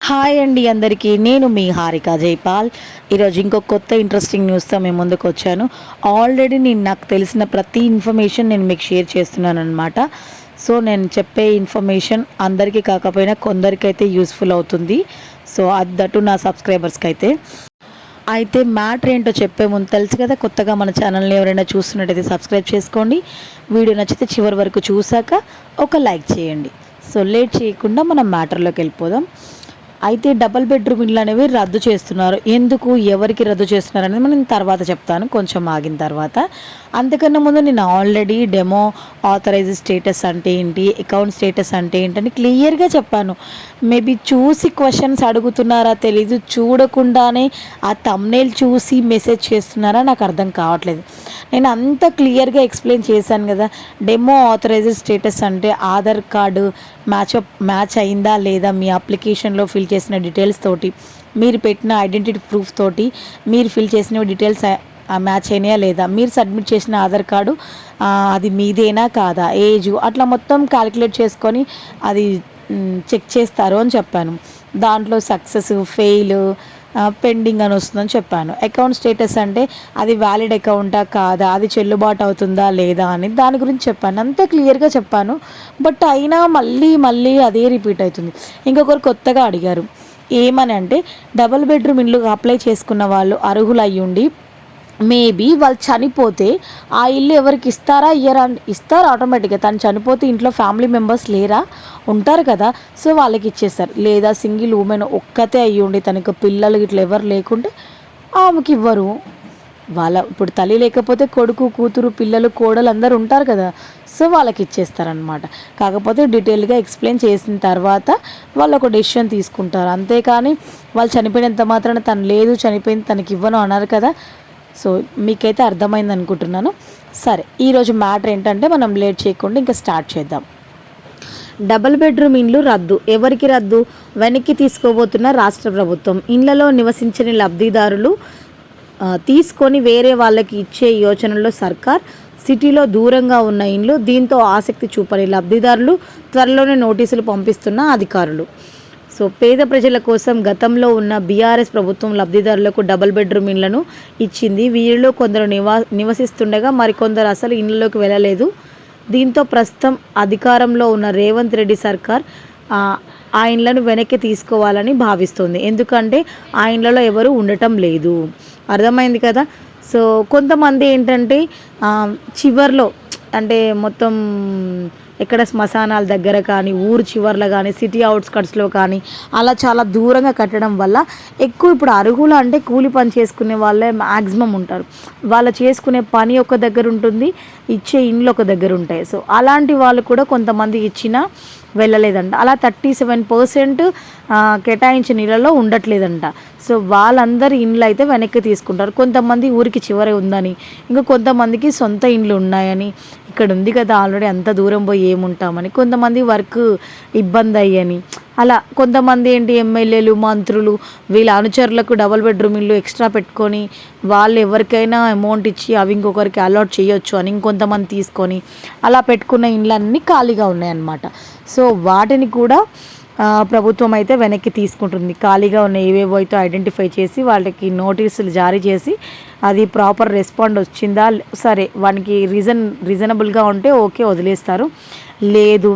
Hi అండి అందరికీ. నేను మీ హారిక జైపాల్. ఈరోజు ఇంకో కొత్త ఇంట్రెస్టింగ్ న్యూస్తో మేము ముందుకు వచ్చాను. ఆల్రెడీ నాకు తెలిసిన ప్రతి ఇన్ఫర్మేషన్ నేను మీకు షేర్ చేస్తున్నాను అనమాట. సో నేను చెప్పే ఇన్ఫర్మేషన్ అందరికీ కాకపోయినా కొందరికైతే యూస్ఫుల్ అవుతుంది. సో అది దట్టు నా సబ్స్క్రైబర్స్కి అయితే మ్యాటర్ ఏంటో చెప్పే ముందు తెలుసు కదా, కొత్తగా మన ఛానల్ని ఎవరైనా చూస్తున్నట్టయితే సబ్స్క్రైబ్ చేసుకోండి. వీడియో నచ్చితే చివరి వరకు చూసాక ఒక లైక్ చేయండి. సో లేట్ చేయకుండా మనం మ్యాటర్లోకి వెళ్ళిపోదాం. అయితే డబల్ బెడ్రూమ్ ఇళ్ళు అనేవి రద్దు చేస్తున్నారు. ఎందుకు, ఎవరికి రద్దు చేస్తున్నారు అనేది నేను తర్వాత చెప్తాను, కొంచెం ఆగిన తర్వాత. అంతకన్నా ముందు నేను ఆల్రెడీ డెమో ఆథరైజ్ స్టేటస్ అంటే ఏంటి, అకౌంట్ స్టేటస్ అంటే ఏంటని క్లియర్గా చెప్పాను. మేబీ చూసి క్వశ్చన్స్ అడుగుతున్నారా తెలీదు, చూడకుండానే ఆ థంబ్నెయిల్ చూసి మెసేజ్ చేస్తున్నారా నాకు అర్థం కావట్లేదు. నేను అంత క్లియర్గా ఎక్స్ప్లెయిన్ చేశాను కదా. డెమో ఆథరైజ్ స్టేటస్ అంటే ఆధార్ కార్డు మ్యాచ్ అయిందా లేదా, మీ అప్లికేషన్లో ఫిల్ చేసిన డీటెయిల్స్ తోటి, మీరు పెట్టిన ఐడెంటిటీ ప్రూఫ్ తోటి మీరు ఫిల్ చేసిన డీటెయిల్స్ మ్యాచ్ అయినాయా లేదా, మీరు సబ్మిట్ చేసిన ఆధార్ కార్డు అది మీదేనా కాదా, ఏజ్ అట్లా మొత్తం క్యాలిక్యులేట్ చేసుకొని అది చెక్ చేస్తారు అని చెప్పాను. దాంట్లో సక్సెస్, ఫెయిల్, పెండింగ్ అని వస్తుందని చెప్పాను. అకౌంట్ స్టేటస్ అంటే అది వ్యాలిడ్ అకౌంటా కాదా, అది చెల్లుబాటు అవుతుందా లేదా అని దాని గురించి చెప్పాను. అంతా క్లియర్గా చెప్పాను. బట్ అయినా మళ్ళీ మళ్ళీ అదే రిపీట్ అవుతుంది. ఇంకొకరు కొత్తగా అడిగారు ఏమని అంటే, డబుల్ బెడ్రూమ్ ఇల్లు అప్లై చేసుకున్న వాళ్ళు అర్హులు అయ్యుండి మేబీ వాళ్ళు చనిపోతే ఆ ఇల్లు ఎవరికి ఇస్తారా, ఇయ్యరా? ఇస్తారు ఆటోమేటిక్గా. తను చనిపోతే ఇంట్లో ఫ్యామిలీ మెంబర్స్ లేరా, ఉంటారు కదా, సో వాళ్ళకి ఇచ్చేస్తారు. లేదా సింగిల్ ఉమెన్ ఒక్కతే అయ్యుండి తనకు పిల్లలు ఇట్లా ఎవరు లేకుంటే ఆమెకి ఇవ్వరు. ఇప్పుడు తల్లి లేకపోతే కొడుకు, కూతురు, పిల్లలు, కోడలు అందరు ఉంటారు కదా, సో వాళ్ళకి ఇచ్చేస్తారనమాట. కాకపోతే డీటెయిల్గా ఎక్స్ప్లెయిన్ చేసిన తర్వాత వాళ్ళు ఒక డెసిషన్ తీసుకుంటారు. అంతేకాని వాళ్ళు చనిపోయినంత మాత్రాన తను లేదు, చనిపోయింది తనకి ఇవ్వను అన్నారు కదా. సో మీకైతే అర్థమైంది అనుకుంటున్నాను. సరే, ఈరోజు మ్యాటర్ ఏంటంటే మనం లేట్ చేయకుండా ఇంకా స్టార్ట్ చేద్దాం. డబుల్ బెడ్రూమ్ ఇండ్లు రద్దు. ఎవరికి రద్దు? వెనక్కి తీసుకోబోతున్న రాష్ట్ర ప్రభుత్వం. ఇండ్లలో నివసించని లబ్ధిదారులు తీసుకొని వేరే వాళ్ళకి ఇచ్చే యోచనలో సర్కార్. సిటీలో దూరంగా ఉన్న ఇండ్లు, దీంతో ఆసక్తి చూపని లబ్ధిదారులు త్వరలోనే నోటీసులు పంపిస్తున్న అధికారులు. సో పేద ప్రజల కోసం గతంలో ఉన్న బీఆర్ఎస్ ప్రభుత్వం లబ్ధిదారులకు డబుల్ బెడ్రూమ్ ఇండ్లను ఇచ్చింది. వీరిలో కొందరు నివసిస్తుండగా మరికొందరు అసలు ఇండ్లలోకి వెళ్ళలేదు. దీంతో ప్రస్తుతం అధికారంలో ఉన్న రేవంత్ రెడ్డి సర్కార్ ఆ ఇండ్లను వెనక్కి తీసుకోవాలని భావిస్తుంది. ఎందుకంటే ఆ ఇండ్లలో ఎవరు ఉండటం లేదు. అర్థమైంది కదా. సో కొంతమంది ఏంటంటే చివర్లో అంటే మొత్తం ఎక్కడ శ్మశానాల దగ్గర కానీ, ఊరు చివర్లో కానీ, సిటీ అవుట్స్కట్స్లో కానీ అలా చాలా దూరంగా కట్టడం వల్ల ఎక్కువ ఇప్పుడు అర్హులు అంటే కూలి పని చేసుకునే వాళ్ళే మ్యాక్సిమం ఉంటారు. వాళ్ళు చేసుకునే పని ఒక దగ్గర ఉంటుంది, ఇచ్చే ఇండ్లు ఒక దగ్గర ఉంటాయి. సో అలాంటి వాళ్ళు కూడా కొంతమంది ఇచ్చినా వెళ్ళలేదంట. అలా 37% కేటాయించిన ఇళ్లలో ఉండట్లేదంట. సో వాళ్ళందరి ఇండ్లు అయితే వెనక్కి తీసుకుంటారు. కొంతమంది ఊరికి చివరి ఉందని, ఇంకా కొంతమందికి సొంత ఇండ్లు ఉన్నాయని, ఇక్కడ ఉంది కదా ఆల్రెడీ అంత దూరం పోయి ఏముంటామని, కొంతమంది వర్క్ ఇబ్బంది అయ్యని, అలా కొంతమంది ఏంటి ఎమ్మెల్యేలు, మంత్రులు వీళ్ళ అనుచరులకు డబుల్ బెడ్రూమ్ ఇల్లు ఎక్స్ట్రా పెట్టుకొని వాళ్ళు ఎవరికైనా అమౌంట్ ఇచ్చి అవి ఇంకొకరికి అలాట్ చేయొచ్చు అని ఇంకొంతమంది తీసుకొని అలా పెట్టుకున్న ఇండ్లన్నీ ఖాళీగా ఉన్నాయన్నమాట. సో వాటిని కూడా ప్రభుత్వం అయితే వెనక్కి తీసుకుంటుంది. ఖాళీగా ఉన్న ఏవేవో అయితే ఐడెంటిఫై చేసి వాళ్ళకి నోటీసులు జారీ చేసి అది ప్రాపర్ రెస్పాండ్ వచ్చిందా, సరే వానికి రీజనబుల్గా ఉంటే ఓకే వదిలేస్తారు. లేదు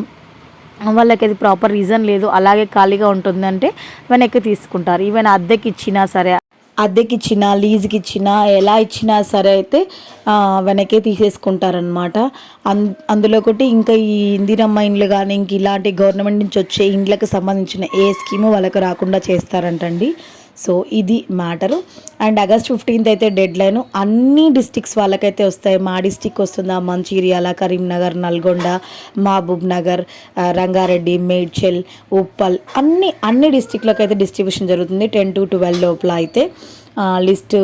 వాళ్ళకి అది ప్రాపర్ రీజన్ లేదు, అలాగే ఖాళీగా ఉంటుందంటే వెనక్కి తీసుకుంటారు. ఈవెన్ అద్దెకి ఇచ్చినా సరే, అద్దెకి ఇచ్చినా లీజుకి ఇచ్చినా ఎలా ఇచ్చినా సరే అయితే వెనకే తీసేసుకుంటారనమాట. అందులో ఒకటి ఇంకా ఈ ఇందిరమ్మ ఇండ్లు కానీ ఇంక ఇలాంటి గవర్నమెంట్ నుంచి వచ్చే ఇండ్లకు సంబంధించిన ఏ స్కీము వాళ్ళకు రాకుండా చేస్తారంటండి. సో ఇది మ్యాటరు. అండ్ August 15th అయితే డెడ్ లైన్. అన్ని డిస్టిక్స్ వాళ్ళకైతే వస్తాయి. మా డిస్టిక్ వస్తుందా, మంచిర్యాల, కరీంనగర్, నల్గొండ, మహబూబ్ నగర్, రంగారెడ్డి, మేడ్చల్, ఉప్పల్ అన్ని డిస్టిక్లకు అయితే డిస్ట్రిబ్యూషన్ జరుగుతుంది 10 to 12 లోపల అయితే. లిస్ట్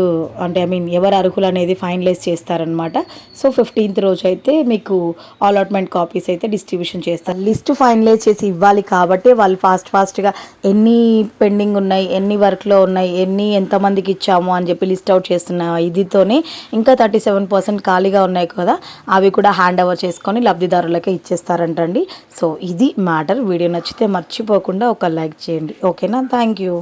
అంటే ఎవరు అర్హులు అనేది ఫైనలైజ్ చేస్తారనమాట. సో 15th రోజు అయితే మీకు అలాట్మెంట్ కాపీస్ అయితే డిస్ట్రిబ్యూషన్ చేస్తారు. లిస్ట్ ఫైనలైజ్ చేసి ఇవ్వాలి కాబట్టి వాళ్ళు ఫాస్ట్గా ఎన్ని పెండింగ్ ఉన్నాయి, ఎన్ని వర్క్లో ఉన్నాయి, ఎంతమందికి ఇచ్చాము అని చెప్పి లిస్ట్ అవుట్ చేస్తున్న ఇదితోనే ఇంకా 37% ఖాళీగా ఉన్నాయి కదా, అవి కూడా హ్యాండ్ ఓవర్ చేసుకొని లబ్ధిదారులకే ఇచ్చేస్తారంటండి. సో ఇది మ్యాటర్. వీడియో నచ్చితే మర్చిపోకుండా ఒక లైక్ చేయండి. ఓకేనా? Thank you.